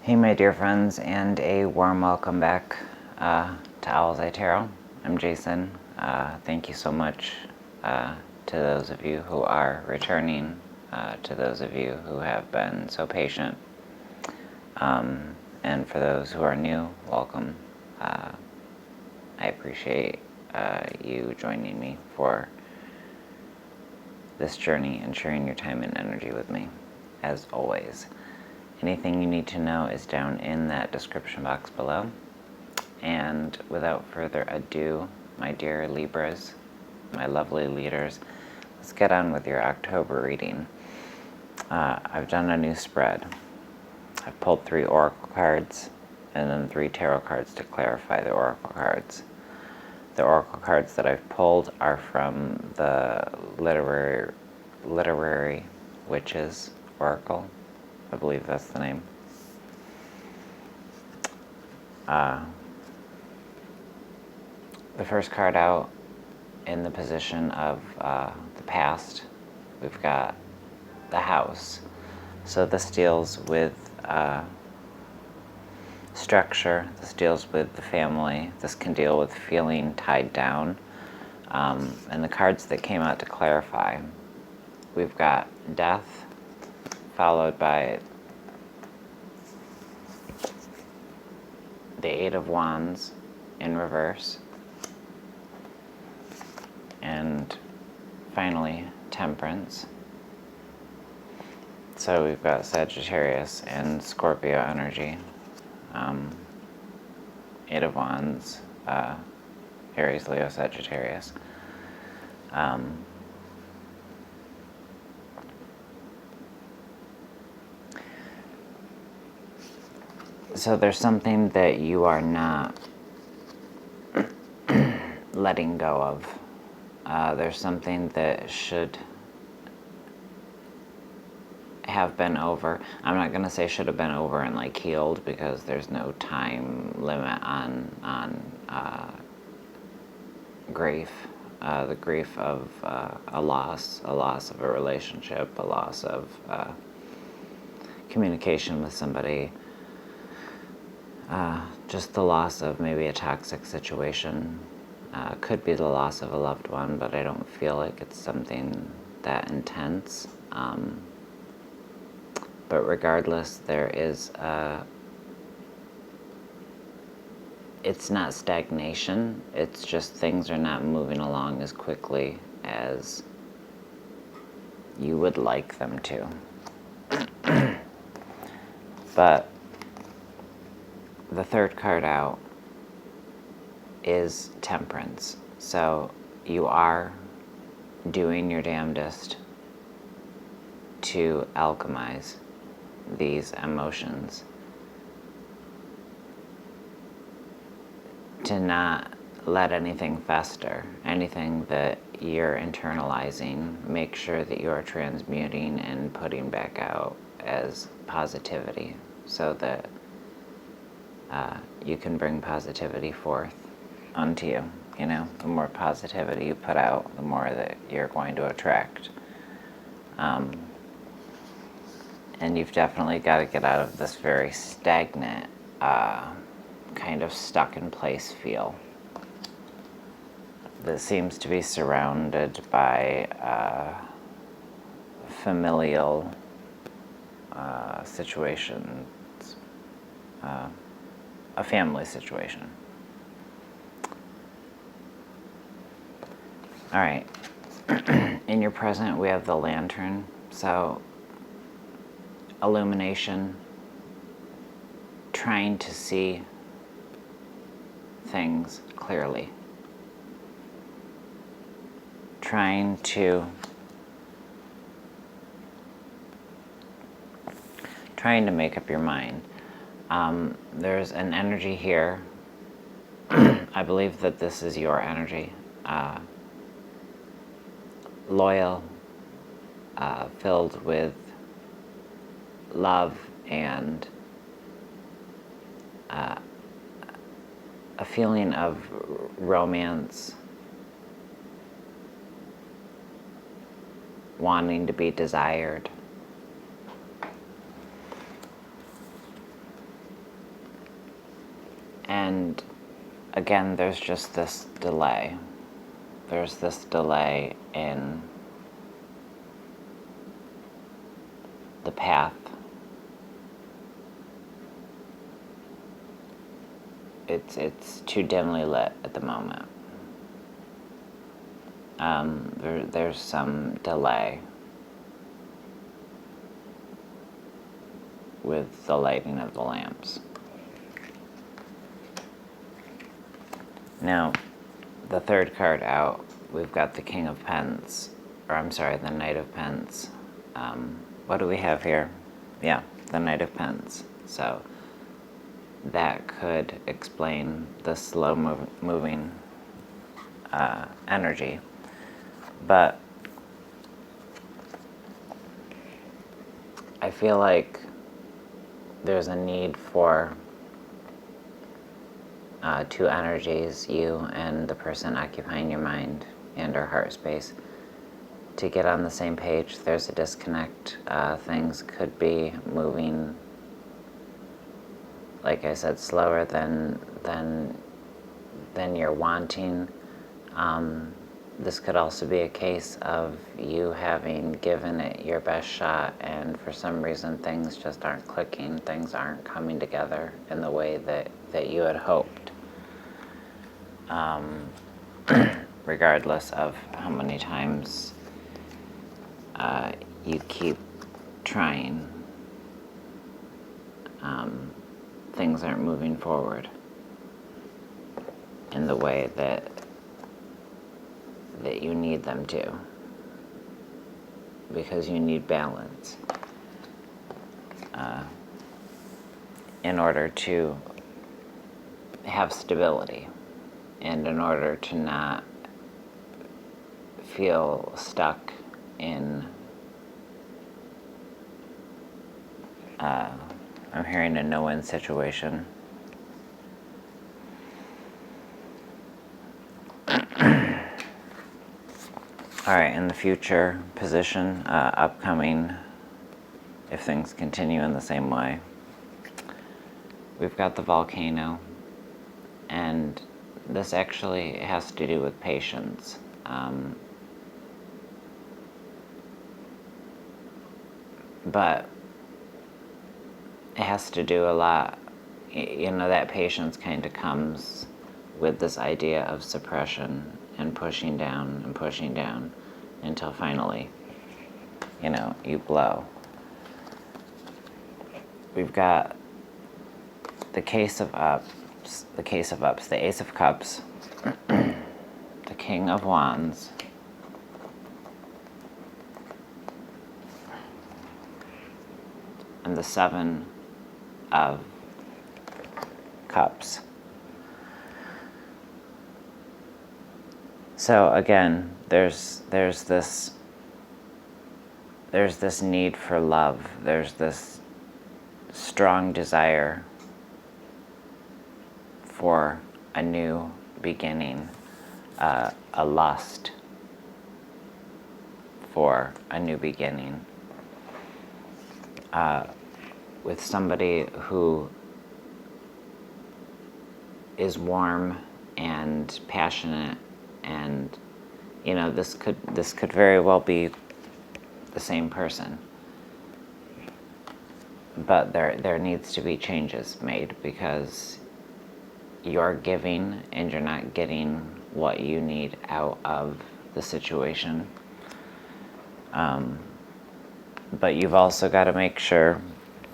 Hey my dear friends, and a warm welcome back to Owlets Tarot. I'm Jason. Thank you so much to those of you who are returning, to those of you who have been so patient, and for those who are new, welcome. I appreciate you joining me for this journey and sharing your time and energy with me, as always. Anything you need to know is down in that description box below. And without further ado, my dear Libras, my lovely leaders, let's get on with your October reading. I've done a new spread. I've pulled 3 oracle cards and then 3 tarot cards to clarify the oracle cards. The oracle cards that I've pulled are from the literary witches oracle. I believe that's the name. The first card out in the position of the past, we've got the house. So this deals with structure, this deals with the family, this can deal with feeling tied down. And the cards that came out to clarify, we've got death, followed by the 8 of Wands in reverse, and finally Temperance. So we've got Sagittarius and Scorpio energy, 8 of Wands, Aries, Leo, Sagittarius. So there's something that you are not letting go of. There's something that should have been over. I'm not going to say should have been over and like healed, because there's no time limit on grief. The grief of a loss of a relationship, a loss of communication with somebody. Just the loss of maybe a toxic situation. Could be the loss of a loved one, but I don't feel like it's something that intense. But regardless, there is it's not stagnation, it's just things are not moving along as quickly as you would like them to. But the third card out is Temperance. So you are doing your damnedest to alchemize these emotions, to not let anything fester, anything that you're internalizing. Make sure that you're transmuting and putting back out as positivity, so that you can bring positivity forth onto you. You know, the more positivity you put out, the more that you're going to attract. And you've definitely got to get out of this very stagnant, kind of stuck in place feel that seems to be surrounded by familial situations, a family situation. All right. In your present, we have the Lantern. So illumination, trying to see things clearly, trying to make up your mind. There's an energy here. I believe that this is your energy. Loyal, filled with love and a feeling of romance, wanting to be desired. And again, there's just this delay. There's this delay in the path. It's too dimly lit at the moment. There's some delay with the lighting of the lamps. Now, the third card out, we've got the King of Pence, or I'm sorry, the Knight of Pence. What do we have here? Yeah, the Knight of Pence. So that could explain the slow moving energy. But I feel like there's a need for two energies, you and the person occupying your mind and or heart space, to get on the same page. There's a disconnect. Things could be moving, like I said, slower than you're wanting. This could also be a case of you having given it your best shot, and for some reason things just aren't clicking, things aren't coming together in the way that you had hoped. Regardless of how many times you keep trying, things aren't moving forward in the way that you need them to, because you need balance in order to have stability, and in order to not feel stuck in I'm hearing a no-win situation. Alright, in the future position, upcoming, if things continue in the same way, we've got the volcano, and this actually has to do with patience. But it has to do a lot, that patience kind of comes with this idea of suppression and pushing down until finally, you blow. We've got the Ace of Ups, the Ace of Cups, the King of Wands, and the Seven of Cups. So again, there's this need for love. There's this strong desire for a new beginning, a lust for a new beginning, with somebody who is warm and passionate. And this could very well be the same person, but there needs to be changes made, because you're giving and you're not getting what you need out of the situation. But you've also got to make sure,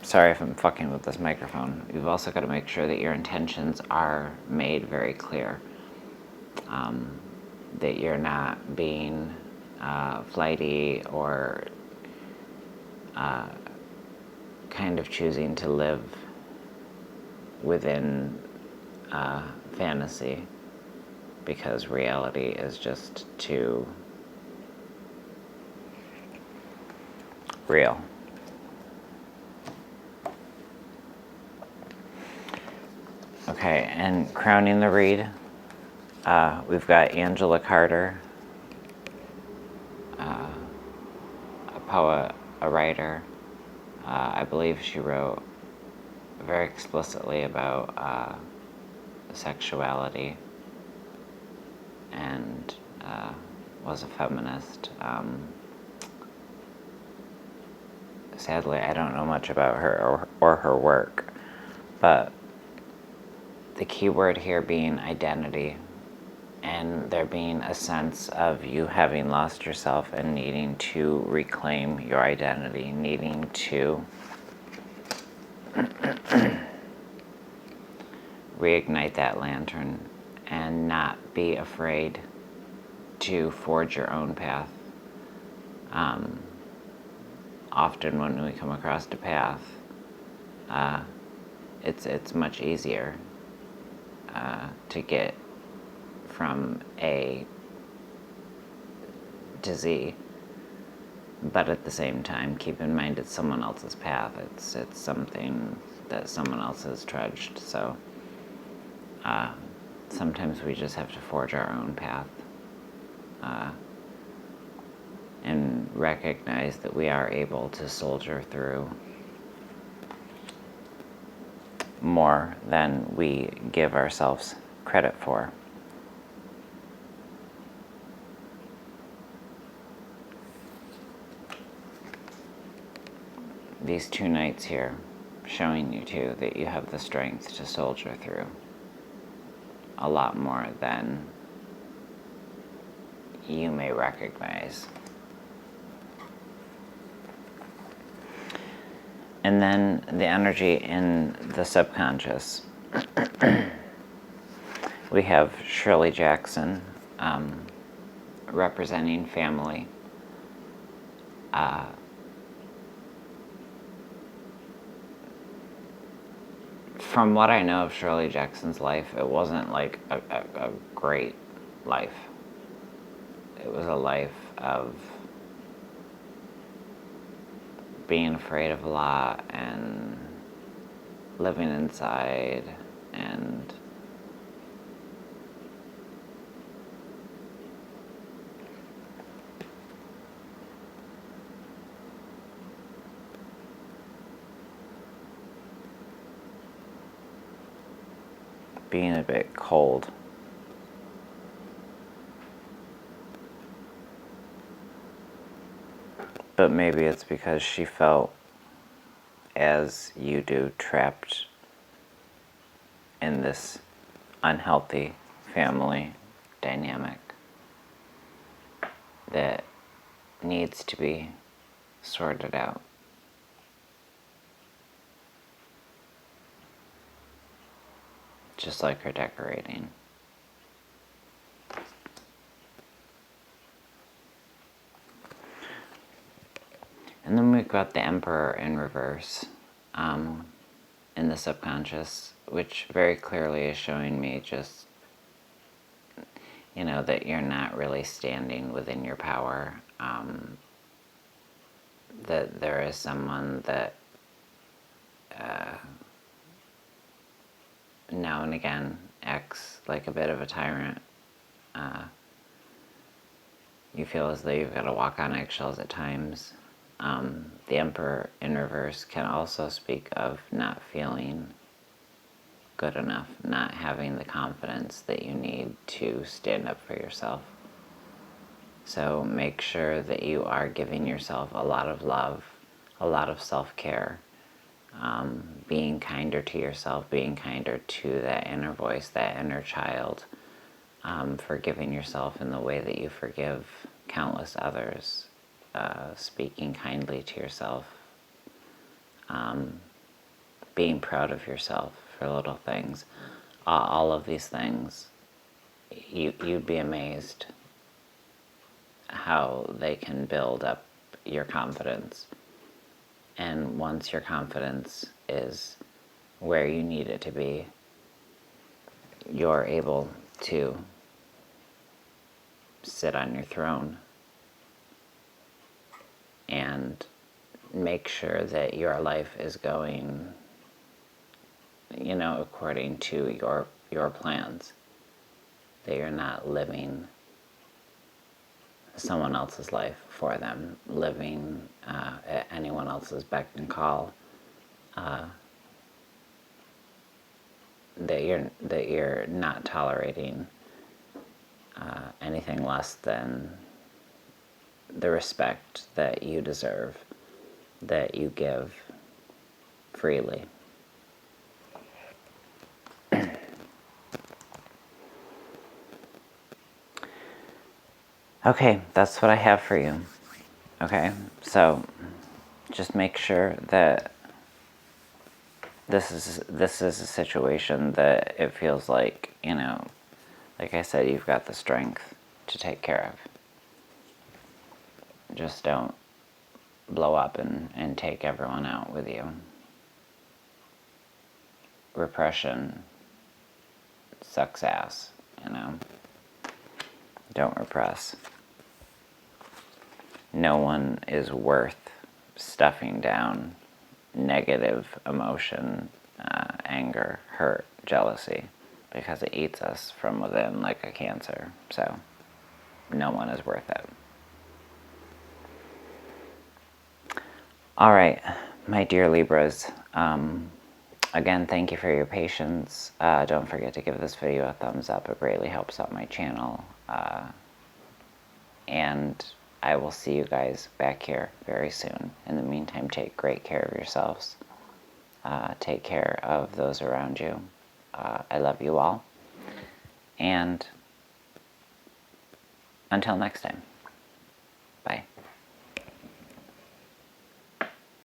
sorry if I'm fucking with this microphone, you've also got to make sure that your intentions are made very clear. That you're not being flighty or kind of choosing to live within fantasy, because reality is just too real. Okay, and crowning the read, we've got Angela Carter, a poet, a writer. I believe she wrote very explicitly about sexuality and was a feminist. Sadly, I don't know much about her or her work, but the key word here being identity, and there being a sense of you having lost yourself and needing to reclaim your identity, needing to reignite that lantern and not be afraid to forge your own path. Often when we come across a path, it's much easier to get from A to Z, but at the same time, keep in mind it's someone else's path. It's something that someone else has trudged. So sometimes we just have to forge our own path and recognize that we are able to soldier through more than we give ourselves credit for. These 2 nights here showing you too that you have the strength to soldier through a lot more than you may recognize. And then the energy in the subconscious. We have Shirley Jackson representing family. From what I know of Shirley Jackson's life, it wasn't like a great life. It was a life of being afraid of a lot and living inside and being a bit cold. But maybe it's because she felt, as you do, trapped in this unhealthy family dynamic that needs to be sorted out. Just like her decorating. And then we've got the Emperor in reverse in the subconscious, which very clearly is showing me just, that you're not really standing within your power. That there is someone that now and again acts like a bit of a tyrant. You feel as though you've got to walk on eggshells at times. The Emperor in reverse can also speak of not feeling good enough, not having the confidence that you need to stand up for yourself. So make sure that you are giving yourself a lot of love, a lot of self-care, being kinder to yourself, being kinder to that inner voice, that inner child, forgiving yourself in the way that you forgive countless others, speaking kindly to yourself, being proud of yourself for little things. All of these things, you'd be amazed how they can build up your confidence. And once your confidence is where you need it to be, you're able to sit on your throne and make sure that your life is going, according to your plans. That you're not living someone else's life for them, living at anyone else's beck and call. that you're not tolerating anything less than the respect that you deserve, that you give freely. Okay, that's what I have for you. Okay, so just make sure that this is a situation that it feels like, like I said, you've got the strength to take care of. Just don't blow up and take everyone out with you. Repression sucks ass, Don't repress. No one is worth stuffing down negative emotion, anger, hurt, jealousy, because it eats us from within like a cancer. So no one is worth it. All right, my dear Libras, again, thank you for your patience. Don't forget to give this video a thumbs up. It greatly helps out my channel. And I will see you guys back here very soon. In the meantime, take great care of yourselves. Take care of those around you. I love you all. And until next time.